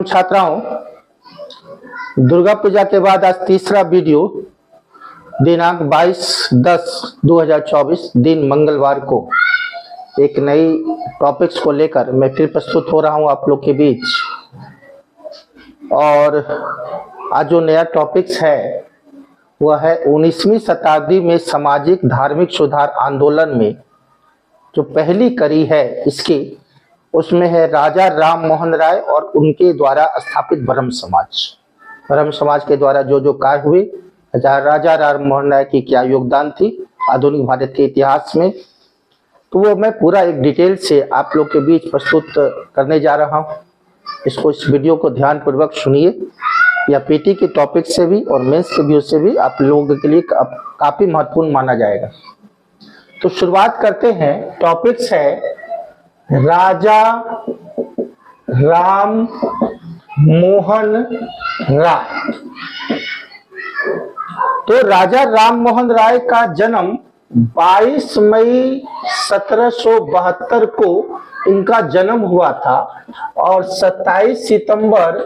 छात्राओं, दुर्गा पूजा के बाद आज तीसरा वीडियो दिनांक 22/10/2024 दिन मंगलवार को एक नई टॉपिक्स को लेकर मैं फिर प्रस्तुत हो रहा हूं आप लोग के बीच। और आज जो नया टॉपिक्स है वह है 19वीं शताब्दी में सामाजिक धार्मिक सुधार आंदोलन में जो पहली कड़ी है इसकी, उसमें है राजा राम मोहन राय और उनके द्वारा स्थापित ब्रह्म समाज के द्वारा जो कार्य हुए, राजा राम मोहन राय की क्या योगदान थी आधुनिक भारत के इतिहास में, तो वो मैं पूरा एक डिटेल से आप लोग के बीच प्रस्तुत करने जा रहा हूँ। इस वीडियो को ध्यान पूर्वक सुनिए। यह पीटी के टॉपिक से भी और मेंस के व्यू से भी आप लोगों के लिए काफी महत्वपूर्ण माना जाएगा। तो शुरुआत करते हैं। टॉपिक्स है राजा राम मोहन राय। तो राजा राम मोहन राय का जन्म 22 मई 1772 को इनका जन्म हुआ था और 27 सितंबर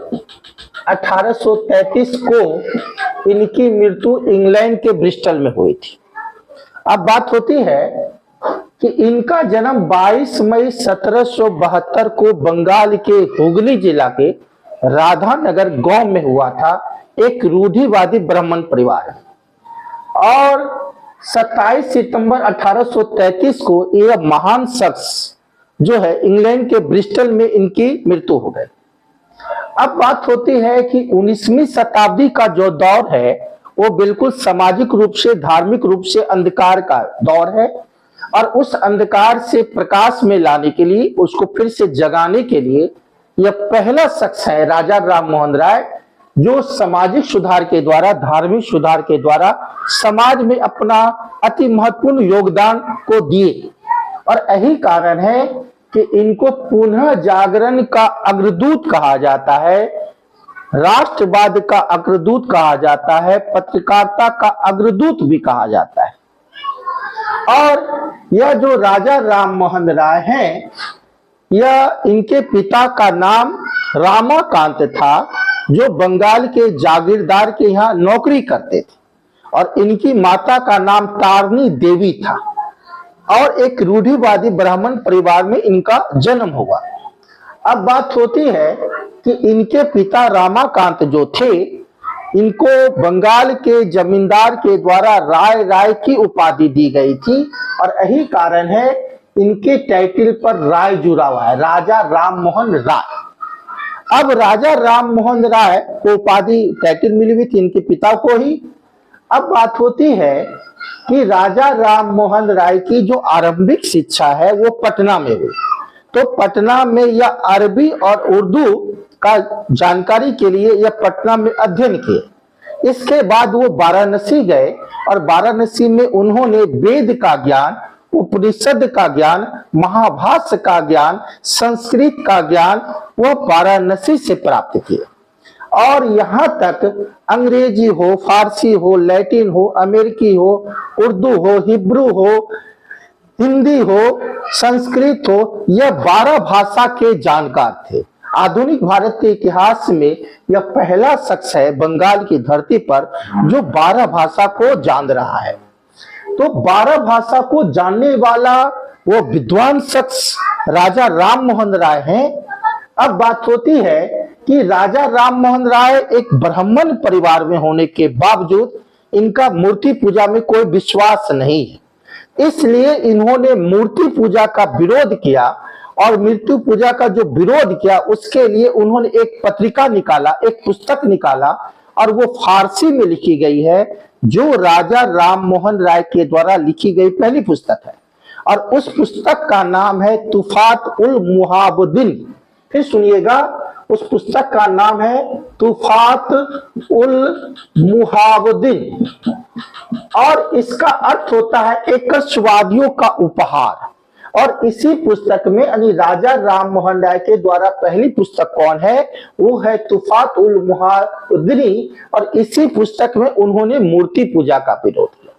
1833 को इनकी मृत्यु इंग्लैंड के ब्रिस्टल में हुई थी। अब बात होती है कि इनका जन्म 22 मई 1772 को बंगाल के हुगली जिला के राधानगर गांव में हुआ था। एक रूढ़िवादी ब्राह्मण परिवार है और 27 सितंबर 1833 को यह महान शख्स जो है इंग्लैंड के ब्रिस्टल में इनकी मृत्यु हो गई। अब बात होती है कि 19वीं शताब्दी का जो दौर है वो बिल्कुल सामाजिक रूप से, धार्मिक रूप से अंधकार का दौर है और उस अंधकार से प्रकाश में लाने के लिए, उसको फिर से जगाने के लिए यह पहला शख्स है राजा राम मोहन राय, जो सामाजिक सुधार के द्वारा, धार्मिक सुधार के द्वारा समाज में अपना अति महत्वपूर्ण योगदान को दिए। और यही कारण है कि इनको पुनः जागरण का अग्रदूत कहा जाता है, राष्ट्रवाद का अग्रदूत कहा जाता है, पत्रकारिता का अग्रदूत भी कहा जाता है। और यह जो राजा राम मोहन राय हैं, यह इनके पिता का नाम रामाकांत था, जो बंगाल के जागीरदार के यहाँ नौकरी करते थे, और इनकी माता का नाम तारनी देवी था और एक रूढ़िवादी ब्राह्मण परिवार में इनका जन्म हुआ। अब बात होती है कि इनके पिता रामाकांत जो थे, इनको बंगाल के जमींदार के द्वारा राय की उपाधि दी गई थी और यही कारण है इनके टाइटल पर राय जुड़ा हुआ है, राजा राम मोहन राय। अब राजा राम मोहन राय को उपाधि टाइटल मिली हुई थी इनके पिता को ही। अब बात होती है कि राजा राम मोहन राय की जो आरंभिक शिक्षा है वो पटना में हुई। तो पटना में यह अरबी और उर्दू का जानकारी के लिए यह पटना में अध्ययन किए। इसके बाद वो वाराणसी गए और वाराणसी में उन्होंने वेद का ज्ञान, उपनिषद का ज्ञान, महाभाष्य का ज्ञान, संस्कृत का ज्ञान वह वाराणसी से प्राप्त किए। और यहाँ तक अंग्रेजी हो, फारसी हो, लैटिन हो, अमेरिकी हो, उर्दू हो, हिब्रू हो, हिंदी हो, संस्कृत हो, यह 12 भाषा के जानकार थे। आधुनिक भारत के इतिहास में यह पहला शख्स है बंगाल की धरती पर जो 12 भाषा को जान रहा है। तो 12 भाषा को जानने वाला वो विद्वान शख्स राजा राम मोहन राय हैं। अब बात होती है कि राजा राम मोहन राय एक ब्राह्मण परिवार में होने के बावजूद इनका मूर्ति पूजा में कोई विश्वास नहीं है, इसलिए इन्होंने मूर्ति पूजा का विरोध किया और मृत्यु पूजा का जो विरोध किया उसके लिए उन्होंने एक पत्रिका निकाला, एक पुस्तक निकाला और वो फारसी में लिखी गई है, जो राजा राम मोहन राय के द्वारा लिखी गई पहली पुस्तक है। और उस पुस्तक का नाम है तुफात उल मुहाबुद्दीन। फिर सुनिएगा, उस पुस्तक का नाम है तुफात उल मुहाबुद्दीन और इसका अर्थ होता है एकशवादियों का उपहार। और इसी पुस्तक में यानी राजा राम मोहन राय के द्वारा पहली पुस्तक कौन है, वो है तुफात उल मुहाबुद्दीन। और इसी पुस्तक में उन्होंने मूर्ति पूजा का विरोध किया।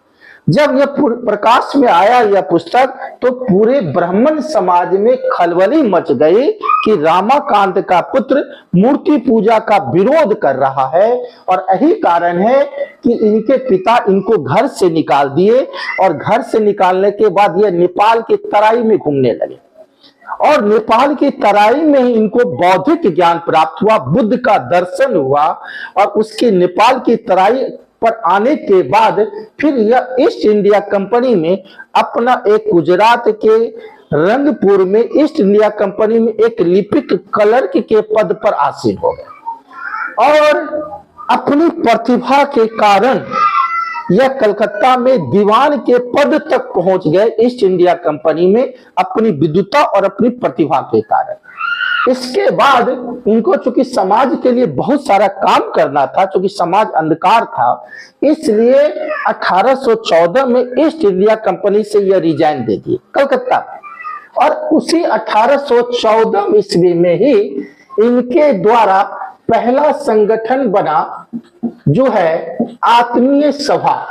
जब यह प्रकाश में आया यह पुस्तक, तो पूरे ब्राह्मण समाज में खलबली मच गई कि रामाकांत का पुत्र मूर्ति पूजा का विरोध कर रहा है, और यही कारण है कि इनके पिता इनको घर से निकाल दिए, और घर से निकालने के बाद यह नेपाल के तराई में घूमने लगे, और नेपाल की तराई में ही इनको बौद्धिक ज्ञान प्राप्त हुआ, बुद्ध का दर्शन हुआ, और उसके नेपाल की तराई पर आने के बाद फिर यह ईस्ट इंडिया कंपनी में अपना एक गुजरात के रंगपुर में ईस्ट इंडिया कंपनी में एक लिपिक क्लर्क के पद पर आसीन हो गए, और अपनी प्रतिभा के कारण यह कलकत्ता में दीवान के पद तक पहुंच गए ईस्ट इंडिया कंपनी में, अपनी विद्वता और अपनी प्रतिभा के कारण। इसके बाद इनको चूंकि समाज के लिए बहुत सारा काम करना था, चूंकि समाज अंधकार था, इसलिए 1814 में ईस्ट इंडिया कंपनी से यह रिजाइन दे दिए कलकत्ता, और उसी 1814 ईस्वी में ही इनके द्वारा पहला संगठन बना जो है आत्मीय सभा,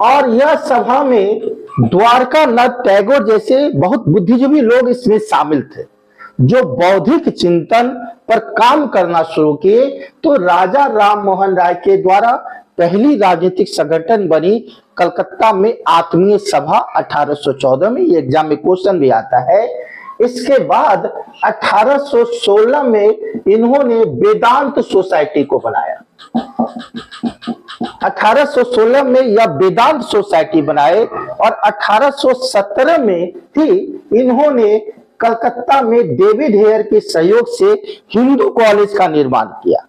और यह सभा में द्वारकानाथ टैगोर जैसे बहुत बुद्धिजीवी लोग इसमें शामिल थे, जो बौद्धिक चिंतन पर काम करना शुरू किए। तो राजा राम मोहन राय के द्वारा पहली राजनीतिक संगठन बनी कलकत्ता में आत्मीय सभा 1814 में, ये एग्जाम में क्वेश्चन भी आता है। इसके बाद 1816 में इन्होंने वेदांत सोसाइटी को बनाया। 1816 में यह वेदांत सोसाइटी बनाए, और 1817 में ही इन्होंने कलकत्ता में डेविड हेयर के सहयोग से हिंदू कॉलेज का निर्माण किया,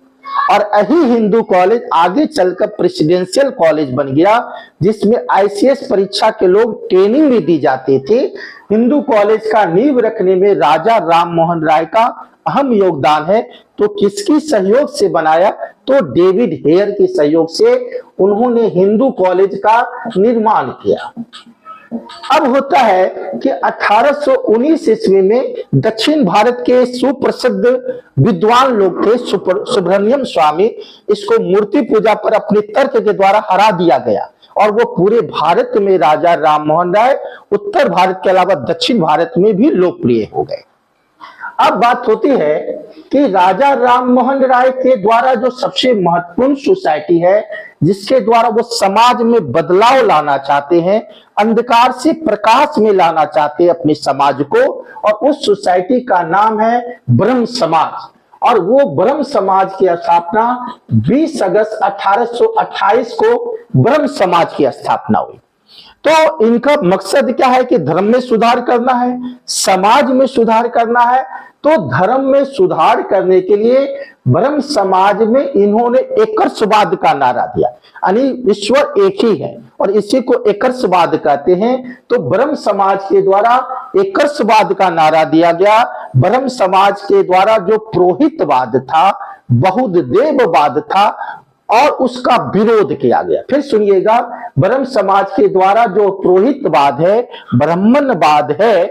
और यही हिंदू कॉलेज आगे चलकर प्रेसिडेंशियल कॉलेज बन गया, जिसमें आईसीएस परीक्षा के लोग ट्रेनिंग भी दी जाती थी। हिंदू कॉलेज का नींव रखने में राजा राम मोहन राय का अहम योगदान है। तो किसकी सहयोग से बनाया? तो डेविड हेयर के सहयोग से उन्होंने हिंदू कॉलेज का निर्माण किया। अब होता है कि 1819 ईस्वी में दक्षिण भारत के सुप्रसिद्ध विद्वान लोग थे सुब्रमण्यम स्वामी, इसको मूर्ति पूजा पर अपने तर्क के द्वारा हरा दिया गया, और वो पूरे भारत में राजा राम मोहन राय उत्तर भारत के अलावा दक्षिण भारत में भी लोकप्रिय हो गए। अब बात होती है कि राजा राम मोहन राय के द्वारा जो सबसे महत्वपूर्ण सोसाइटी है, जिसके द्वारा वो समाज में बदलाव लाना चाहते हैं, अंधकार से प्रकाश में लाना चाहते हैं अपने समाज को, और उस सोसाइटी का नाम है ब्रह्म समाज। और वो ब्रह्म समाज की स्थापना 20 अगस्त 1828 को ब्रह्म समाज की स्थापना हुई। तो इनका मकसद क्या है कि धर्म में सुधार करना है, समाज में सुधार करना है। तो धर्म में सुधार करने के लिए ब्रह्म समाज में इन्होंने एकर्षवाद का नारा दिया, यानी ईश्वर एक ही है और इसी को एकर्षवाद कहते हैं। तो ब्रह्म समाज के द्वारा एकर्षवाद का नारा दिया गया। ब्रह्म समाज के द्वारा जो पुरोहितवाद था, बहुदेववाद था, और उसका विरोध किया गया। फिर सुनिएगा, ब्रह्म समाज के द्वारा जो पुरोहितवाद है, ब्राह्मणवाद है,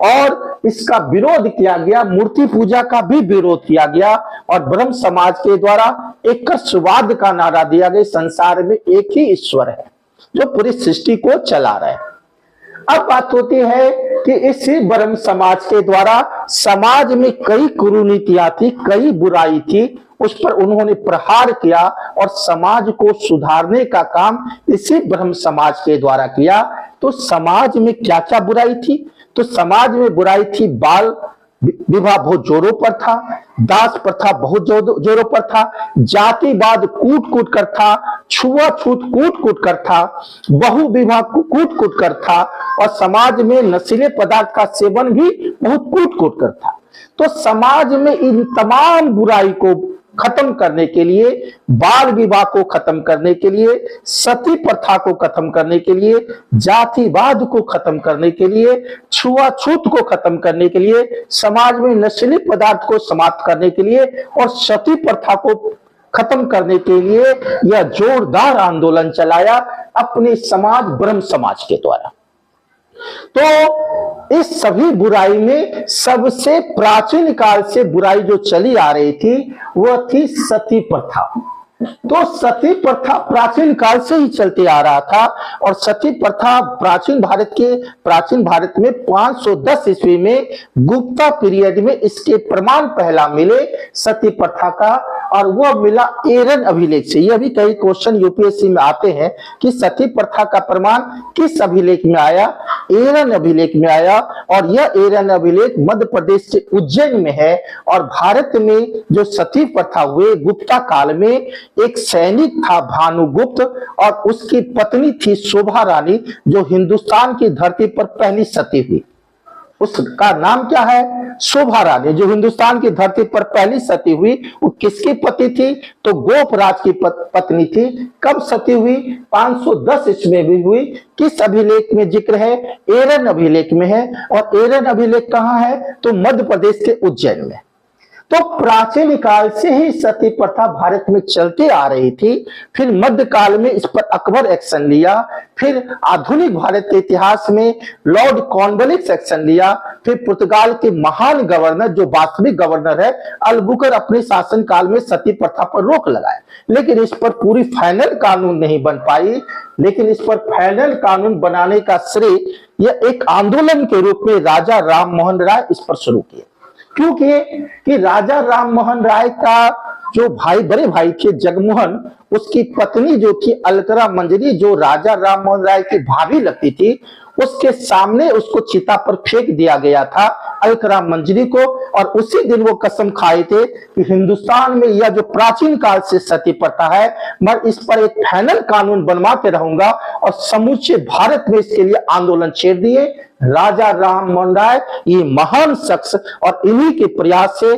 और इसका विरोध किया गया, मूर्ति पूजा का भी विरोध किया गया, और ब्रह्म समाज के द्वारा एकस्ववाद का नारा दिया गया, संसार में एक ही ईश्वर है जो पूरी सृष्टि को चला रहा है। अब बात होती है कि इसी ब्रह्म समाज के द्वारा समाज में कई कुरीतियां थी, कई बुराई थी, उस पर उन्होंने प्रहार किया और समाज को सुधारने का काम इसी ब्रह्म समाज के द्वारा किया। तो समाज में क्या क्या बुराई थी? तो समाज में बुराई थी, बाल विवाह बहुत जोरों पर था, दास प्रथा बहुत जोरों पर था, जातिवाद कूट कूट कर था, छुआछूत कूट कूट कर था, बहु विवाह कूट कूट कर था, और समाज में नशीले पदार्थ का सेवन भी बहुत कूट कूट कर था। तो समाज में इन तमाम बुराई को खत्म करने के लिए, बाल विवाह को खत्म करने के लिए, सती प्रथा को खत्म करने के लिए, जातिवाद को खत्म करने के लिए, छुआछूत को खत्म करने के लिए, समाज में नशीले पदार्थ को समाप्त करने के लिए और सती प्रथा को खत्म करने के लिए यह जोरदार आंदोलन चलाया अपने समाज ब्रह्म समाज के द्वारा। तो इस सभी बुराई में सबसे प्राचीन काल से बुराई जो चली आ रही थी वह थी सती प्रथा। तो सती प्रथा प्राचीन काल से ही चलते आ रहा था और सती प्रथा प्राचीन भारत में 510 ईस्वी में गुप्ता पीरियड में इसके प्रमाण पहला मिले सती प्रथा का, और वह मिला एरन अभिलेख से। यह भी कई क्वेश्चन यूपीएससी में आते हैं कि सती प्रथा का प्रमाण किस अभिलेख में आया? एरन अभिलेख में आया, और यह एरन अभिलेख मध्य प्रदेश के उज्जैन में है। और भारत में जो सती प्रथा हुए गुप्ता काल में, एक सैनिक था भानुगुप्त और उसकी पत्नी थी शोभा रानी, जो हिंदुस्तान की धरती पर पहली सती हुई। उसका नाम क्या है? शोभा रानी, जो हिंदुस्तान की धरती पर पहली सती हुई। वो किसकी पति थी? तो गोपराज की पत्नी थी। कब सती हुई? 510 ईस्वी में हुई। किस अभिलेख में जिक्र है? एरन अभिलेख में है। और एरन अभिलेख कहाँ है? तो मध्य प्रदेश के उज्जैन में। तो प्राचीन काल से ही सती प्रथा भारत में चलती आ रही थी। फिर मध्यकाल में इस पर अकबर एक्शन लिया, फिर आधुनिक भारत के इतिहास में लॉर्ड कॉर्नवालिस एक्शन लिया, फिर पुर्तगाल के महान गवर्नर, जो वास्तविक गवर्नर है, अलबुकर, अपने शासन काल में सती प्रथा पर रोक लगाए। लेकिन इस पर पूरी फाइनल कानून नहीं बन पाई। लेकिन इस पर फाइनल कानून बनाने का श्रेय यह एक आंदोलन के रूप में राजा राम मोहन राय इस पर शुरू किए। क्योंकि कि राजा राम मोहन राय का जो बड़े भाई थे जगमोहन, उसकी पत्नी जो थी अलकरा मंजरी, जो राजा राम मोहन राय की भाभी लगती थी, उसके सामने उसको चिता पर फेंक दिया गया था, अलकरा मंजरी को। और उसी दिन वो कसम खाए थे कि हिंदुस्तान में यह जो प्राचीन काल से सती प्रथा है, मैं इस पर एक फाइनल कानून बनवाते रहूंगा। और समूचे भारत में इसके लिए आंदोलन छेड़ दिए राजा राम मोहन राय, ये महान शख्स। और इन्हीं के प्रयास से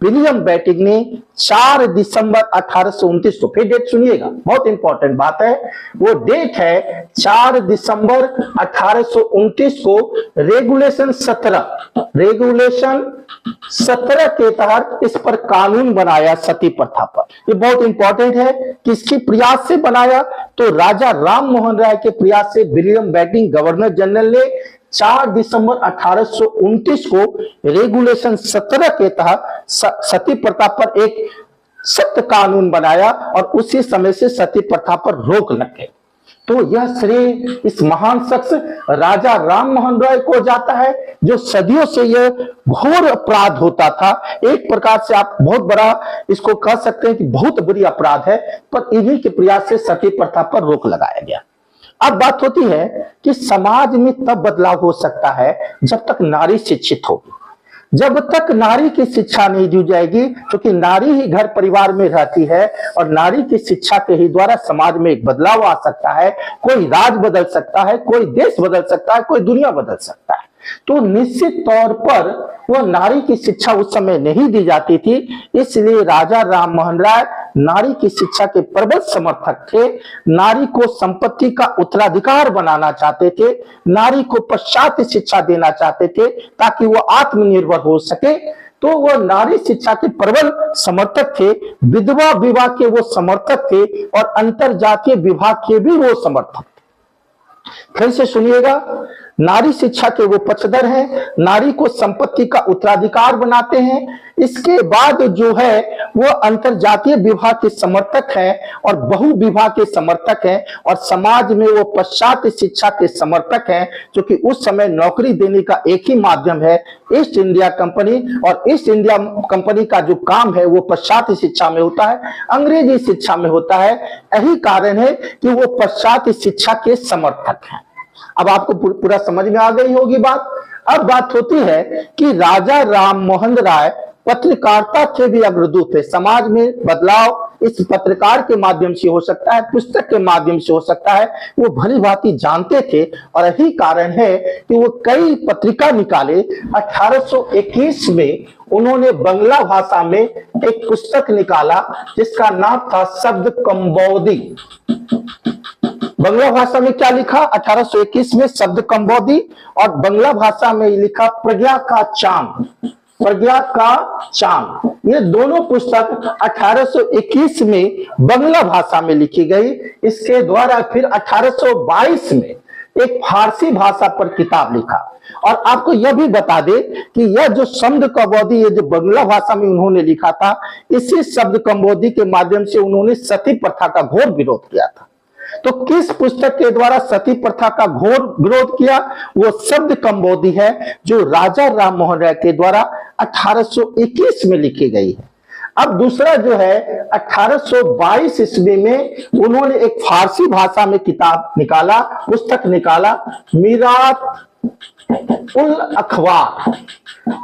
विलियम बेटिंक ने 4 दिसंबर 1829 को, फिर डेट सुनिएगा, बहुत इंपॉर्टेंट बात है, वो डेट है 4 दिसंबर 1829 को रेगुलेशन 17 के तहत इस पर कानून बनाया सती प्रथा पर। ये बहुत इंपॉर्टेंट है। किसके प्रयास से बनाया? तो राजा राम मोहन राय के प्रयास से विलियम बेटिंक गवर्नर जनरल ने 4 दिसंबर 1829 को रेगुलेशन 17 के तहत सती प्रथा पर एक सख्त कानून बनाया और उसी समय से सती प्रथा पर रोक लग गई। तो यह श्रेय इस महान शख्स राजा राम मोहन राय को जाता है, जो सदियों से यह घोर अपराध होता था। एक प्रकार से आप बहुत बड़ा इसको कह सकते हैं कि बहुत बुरी अपराध है, पर इन्हीं के प्रयास से सती प्रथा पर रोक लगाया गया। अब बात होती है कि समाज में तब बदलाव हो सकता है जब तक नारी शिक्षित होगी। जब तक नारी की शिक्षा नहीं दी जाएगी, क्योंकि नारी ही घर परिवार में रहती है और नारी की शिक्षा के ही द्वारा समाज में एक बदलाव आ सकता है। कोई राज बदल सकता है, कोई देश बदल सकता है, कोई दुनिया बदल सकता है। तो निश्चित तौर पर वह नारी की शिक्षा उस समय नहीं दी जाती थी। इसलिए राजा राम मोहन राय नारी की शिक्षा के प्रबल समर्थक थे। नारी को संपत्ति का उत्तराधिकार बनाना चाहते थे, नारी को पश्चात शिक्षा देना चाहते थे ताकि वह आत्मनिर्भर हो सके। तो वह नारी शिक्षा के प्रबल समर्थक थे, विधवा विवाह के वो समर्थक थे और अंतरजातीय विवाह के भी वो समर्थक थे। फिर से सुनिएगा, नारी शिक्षा के वो पक्षधर हैं, नारी को संपत्ति का उत्तराधिकार बनाते हैं। इसके बाद जो है वो अंतरजातीय विवाह के समर्थक हैं और बहु विवाह के समर्थक हैं, और समाज में वो पश्चात शिक्षा के समर्थक हैं, क्योंकि उस समय नौकरी देने का एक ही माध्यम है ईस्ट इंडिया कंपनी, और ईस्ट इंडिया कंपनी का जो काम है वो पश्चात शिक्षा में होता है, अंग्रेजी शिक्षा में होता है। यही कारण है कि वो पश्चात शिक्षा के समर्थक हैं। अब आपको पूरा समझ में आ गई होगी बात। अब बात होती है कि राजा राम मोहन राय पत्रकारिता के भी अग्रदूत थे। समाज में बदलाव इस पत्रकार के माध्यम से हो सकता है, पुस्तक के माध्यम से हो सकता है, वो भली भांति जानते थे। और यही कारण है कि वो कई पत्रिका निकाले। 1821 में उन्होंने बंगला भाषा में एक पुस्तक निकाला जिसका नाम था शब्द कंबोधी। बंगला भाषा में क्या लिखा? 1821 में शब्द कंबोधी, और बंगला भाषा में लिखा प्रज्ञा का चांद। प्रज्ञा का चांद, ये दोनों पुस्तक 1821 में बंगला भाषा में लिखी गई। इसके द्वारा फिर 1822 में एक फारसी भाषा पर किताब लिखा। और आपको यह भी बता दे कि यह जो शब्द कौमुदी, ये जो बंगला भाषा में उन्होंने लिखा था, इसी शब्द कौमुदी के माध्यम से उन्होंने सती प्रथा का घोर विरोध किया था। तो किस पुस्तक के द्वारा सती प्रथा का घोर विरोध किया? वो शब्द कौमुदी है जो राजा राम मोहन राय के द्वारा 1821 में लिखी गई है। अब दूसरा जो है 1822 ईस्वी में उन्होंने एक फारसी भाषा में किताब निकाला, पुस्तक निकाला, मीरात उल अखबार।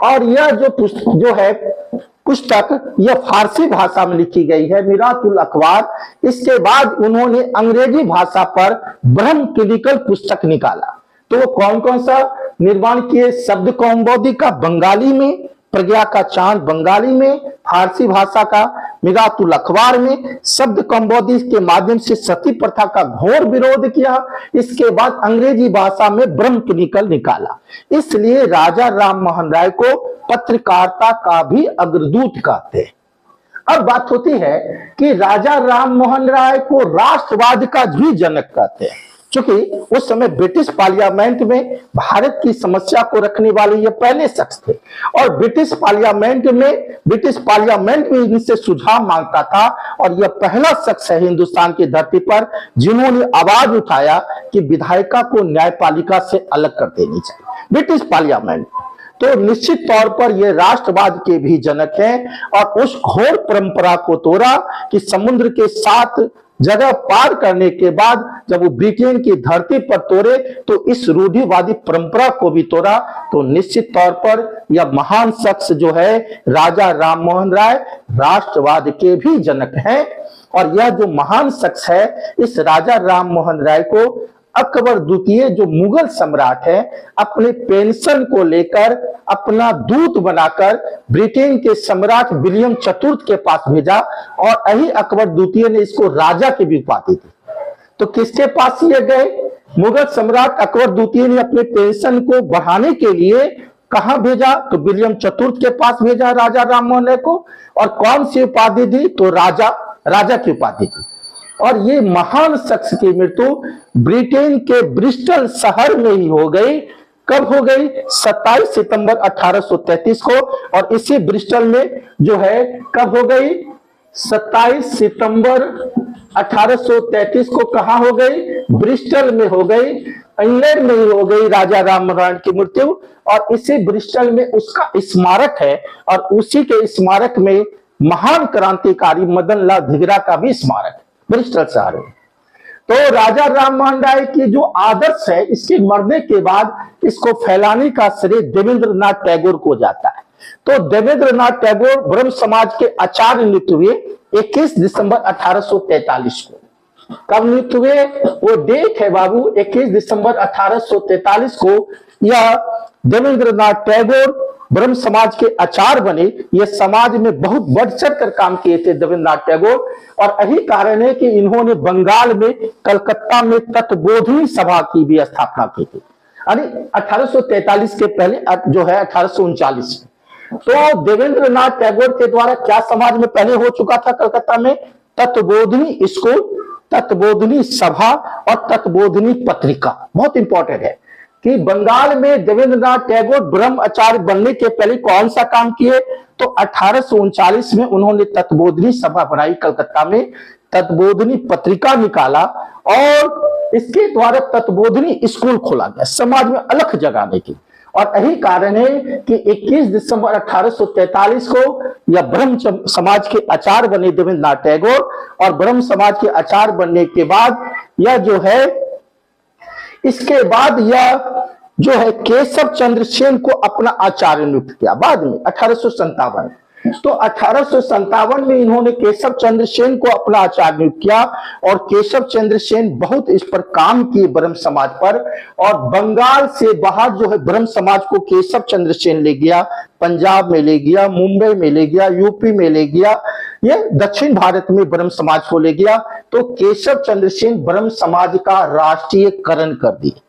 और यह जो है पुस्तक यह फारसी भाषा में लिखी गई है, मीरात उल अखबार। इसके बाद उन्होंने अंग्रेजी भाषा पर ब्रह्म क्लिनिकल पुस्तक निकाला। तो वो कौन कौन सा निर्माण किए? शब्द कौमुदी का बंगाली में, प्रज्ञा का चांद बंगाली में, फारसी भाषा का मीरातुल अखबार में, शब्द कौमुदी के माध्यम से सती प्रथा का घोर विरोध किया। इसके बाद अंग्रेजी भाषा में ब्रह्म क्लिनिकल निकाला। इसलिए राजा राम मोहन राय को पत्रकारिता का भी अग्रदूत कहते हैं। अब बात होती है कि राजा राम मोहन राय को राष्ट्रवाद का भी जनक कहते हैं, क्योंकि उस समय ब्रिटिश पार्लियामेंट में भारत की समस्या को रखने वाले ये पहले शख्स थे। और ब्रिटिश पार्लियामेंट में इनसे सुझाव मांगता था। और यह पहला शख्स है हिंदुस्तान की धरती पर जिन्होंने आवाज उठाया कि विधायिका को न्यायपालिका से अलग कर देनी चाहिए, ब्रिटिश पार्लियामेंट। तो निश्चित तौर पर ये राष्ट्रवाद के भी जनक हैं। और उस घोर परंपरा को तोड़ा कि समुद्र के 7 जगह पार करने के बाद जब वो ब्रिटेन की धरती पर तोड़े तो इस रूढ़िवादी परंपरा को भी तोड़ा। तो निश्चित तौर पर यह महान शख्स जो है राजा राम मोहन राय राष्ट्रवाद के भी जनक हैं। और यह जो महान शख्स है, इस राजा राम मोहन राय को अकबर द्वितीय जो मुगल सम्राट है, अपने पेंशन को लेकर अपना दूत बनाकर ब्रिटेन के सम्राट विलियम चतुर्थ के पास भेजा। और यही अकबर द्वितीय ने इसको राजा की भी उपाधि दी। तो किसके पास ये गए? मुगल सम्राट अकबर द्वितीय ने अपने पेंशन को बढ़ाने के लिए कहां भेजा? तो विलियम चतुर्थ के पास भेजा राजा राम मोहन राय को। और कौन सी उपाधि दी? तो राजा की उपाधि दी। और ये महान शख्स की मृत्यु ब्रिटेन के ब्रिस्टल शहर में ही हो गई। कब हो गई? 27 सितंबर 1833 को। और इसी ब्रिस्टल में जो है कब हो गई? 27 सितंबर 1833 को कहां हो गई? ब्रिस्टल में हो गई, इंग्लैंड में ही हो गई राजा राम मोहन राय की मृत्यु। और इसी ब्रिस्टल में उसका स्मारक है। और उसी के स्मारक में महान क्रांतिकारी मदन लाल धिंगरा का भी स्मारक ब्रिस्टल शहर में। तो राजा राम मोहन राय की जो आदर्श है, इसके मरने के बाद इसको फैलाने का श्रेय देवेंद्रनाथ टैगोर को जाता है। तो देवेंद्रनाथ टैगोर ब्रह्म समाज के आचार्य नियुक्त हुए 21 दिसंबर 1843 को। कब नियुक्त हुए? वो डेट है बाबू 21 दिसंबर 1843 को। यह देवेंद्रनाथ टैगोर ब्रह्म समाज के आचार्य बने। ये समाज में बहुत बढ़ चढ़ कर काम किए थे देवेंद्रनाथ टैगोर। और यही कारण है कि इन्होंने बंगाल में कलकत्ता में तत्वबोधिनी सभा की भी स्थापना की थी, यानी 1843 के पहले जो है 1839 में। तो देवेंद्रनाथ टैगोर के द्वारा क्या समाज में पहले हो चुका था कलकत्ता में? तत्वबोधिनी स्कूल, तत्वबोधिनी सभा और तत्वबोधिनी पत्रिका। बहुत इंपॉर्टेंट है कि बंगाल में देवेंद्रनाथ टैगोर ब्रह्म आचार्य बनने के पहले कौन सा काम किए? तो 1839 में उन्होंने तत्वबोधिनी सभा बनाई कलकत्ता में, तत्वबोधिनी पत्रिका निकाला और इसके द्वारा तत्वबोधिनी स्कूल खोला गया समाज में अलख जगाने की। और यही कारण है कि 21 दिसंबर 1843 को यह ब्रह्म समाज के आचार्य बने देवेंद्रनाथ टैगोर। और ब्रह्म समाज के आचार्य बनने के बाद यह जो है, इसके बाद यह जो है केशव चंद्र सेन को अपना आचार्य नियुक्त किया बाद में 1857। तो 1857 में इन्होंने केशव चंद्र सेन को अपना आचार्य नियुक्त किया। और केशव चंद्र सेन बहुत इस पर काम किए ब्रह्म समाज पर। और बंगाल से बाहर जो है ब्रह्म समाज को केशव चंद्र सेन ले गया, पंजाब में ले गया, मुंबई में ले गया, यूपी में ले गया, ये दक्षिण भारत में ब्रह्म समाज को ले गया। तो केशव चंद्र सेन ब्रह्म समाज का राष्ट्रीयकरण कर दिए।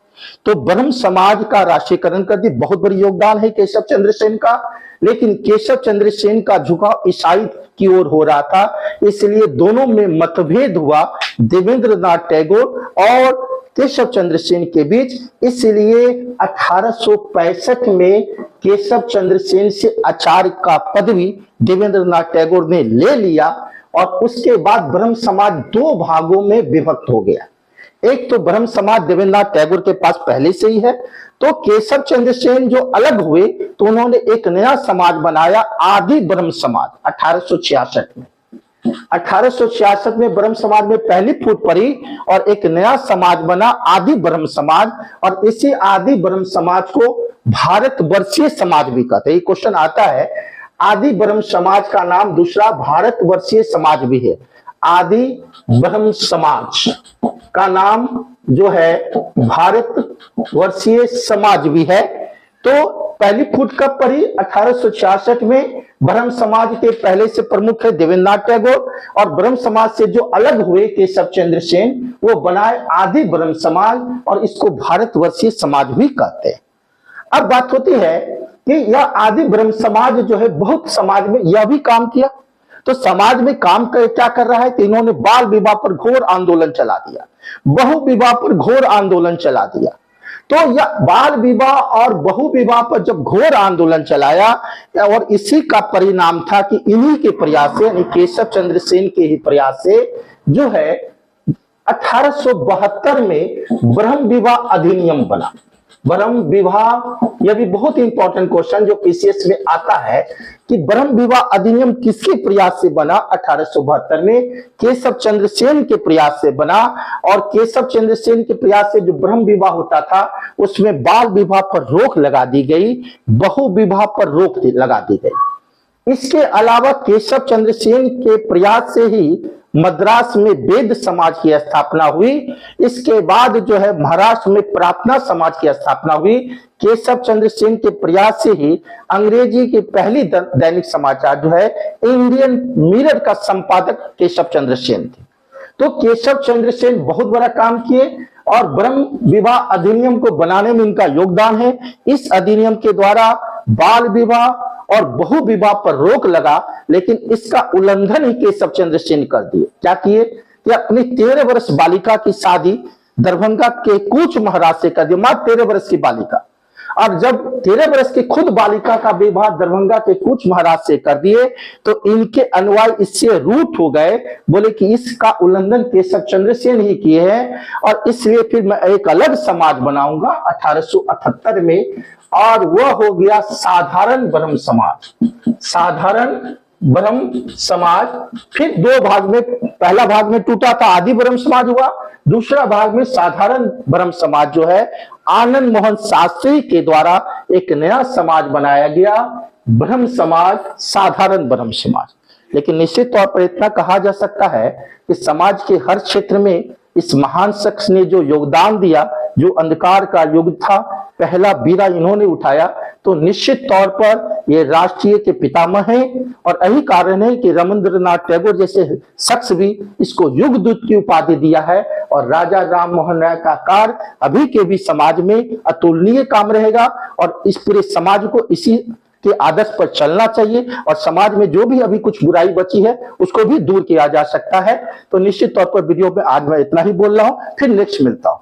तो ब्रह्म समाज का राष्ट्रीयकरण कर दी, बहुत बड़ी योगदान है केशव चंद्र सेन का। लेकिन केशव चंद्र सेन का झुकाव ईसाई की ओर हो रहा था, इसलिए दोनों में मतभेद हुआ। देवेंद्रनाथ टैगोर और केशव चंद्र सेन के बीच। इसलिए 1865 में केशव चंद्र सेन से आचार्य का पदवी देवेंद्रनाथ टैगोर ने ले लिया और उसके बाद ब्रह्म समाज दो भागों में विभक्त हो गया। एक तो ब्रह्म समाज देवेंद्रनाथ टैगोर के पास पहले से ही है, तो केशव चंद्र सेन जो अलग हुए तो उन्होंने एक नया समाज बनाया, आदि ब्रह्म समाज। 1866 में ब्रह्म समाज में पहली फूट पड़ी और एक नया समाज बना, आदि ब्रह्म समाज। और इसी आदि ब्रह्म समाज को भारतवर्षीय समाज भी कहते हैं। क्वेश्चन आता है, आदि ब्रह्म समाज का नाम दूसरा भारतवर्षीय समाज भी है। आदि ब्रह्म समाज का नाम जो है भारतवर्षीय समाज भी है। तो पहली फूट कब पड़ी? 1866 में। ब्रह्म समाज के पहले से प्रमुख है देवेंद्रनाथ टैगोर, और ब्रह्म समाज से जो अलग हुए केशव चंद्र सेन, वो बनाए आदि ब्रह्म समाज, और इसको भारतवर्षीय समाज भी कहते हैं। अब बात होती है कि यह आदि ब्रह्म समाज जो है बहुत समाज में यह भी काम किया। तो समाज में काम क्या कर रहा है कि इन्होंने बाल विवाह पर घोर आंदोलन चला दिया, बहु विवाह पर घोर आंदोलन चला दिया। तो यह बाल विवाह और बहु विवाह पर जब घोर आंदोलन चलाया, और इसी का परिणाम था कि इन्हीं के प्रयास से, यानी केशव चंद्र सेन के ही प्रयास से जो है 1872 में ब्रह्म विवाह अधिनियम बना। ब्रह्म विवाह, यह भी बहुत इंपॉर्टेंट क्वेश्चन जो पीसीएस में आता है कि ब्रह्म विवाह अधिनियम किसके प्रयास से बना? 1872 में केशव चंद्र सेन के प्रयास से बना। और केशव चंद्र सेन के प्रयास से जो ब्रह्म विवाह होता था उसमें बाल विवाह पर रोक लगा दी गई, बहु विवाह पर रोक लगा दी गई। इसके अलावा केशव चंद्र सेन के प्रयास से ही मद्रास में वेद समाज की स्थापना हुई। इसके बाद जो है महाराष्ट्र में प्रार्थना समाज की स्थापना हुई। केशव चंद्र सेन के प्रयास से ही अंग्रेजी की पहली दैनिक समाचार जो है इंडियन मिरर का संपादक केशव चंद्र सेन थे। तो केशव चंद्र सेन बहुत बड़ा काम किए और ब्रह्म विवाह अधिनियम को बनाने में इनका योगदान है। इस अधिनियम के द्वारा बाल विवाह और बहु विवाह पर रोक लगा, लेकिन इसका उल्लंघन ही केशव चंद्र सेन कर दिए। क्या किए कि अपनी 13 वर्ष बालिका की शादी दरभंगा के कूच महाराज से कर दिया, मात्र 13 वर्ष की बालिका। और जब 13 वर्ष की खुद बालिका का विवाह दरभंगा के कूच महाराज से कर दिए तो इनके अनुयायी इससे रूठ हो गए, बोले कि इसका उल्लंघन केशव चंद्र सेन ही किए हैं और इसलिए फिर मैं एक अलग समाज बनाऊंगा 1878 में, और वह हो गया साधारण ब्रह्म समाज। साधारण ब्रह्म समाज फिर दो भाग में, पहला भाग में टूटा था, आदि ब्रह्म समाज हुआ। दूसरा भाग में साधारण ब्रह्म समाज जो है आनंद मोहन शास्त्री के द्वारा एक नया समाज बनाया गया, ब्रह्म समाज, साधारण ब्रह्म समाज। लेकिन निश्चित तौर पर इतना कहा जा सकता है कि समाज के हर क्षेत्र में इस महान शख्स ने जो योगदान दिया, जो अंधकार का युग था, पहला बीड़ा इन्होंने उठाया, तो निश्चित तौर पर ये राष्ट्रीय के पितामह हैं। और यही कारण है कि रविंद्रनाथ टैगोर जैसे शख्स भी इसको युग दूत की उपाधि दिया है। और राजा राम मोहन राय का कार्य अभी के भी समाज में अतुलनीय काम रहेगा और इस पूरे समाज को इसी के आदर्श पर चलना चाहिए और समाज में जो भी अभी कुछ बुराई बची है उसको भी दूर किया जा सकता है। तो निश्चित तौर पर वीडियो में आज मैं इतना ही बोल रहा हूं, फिर नेक्स्ट मिलता हूं।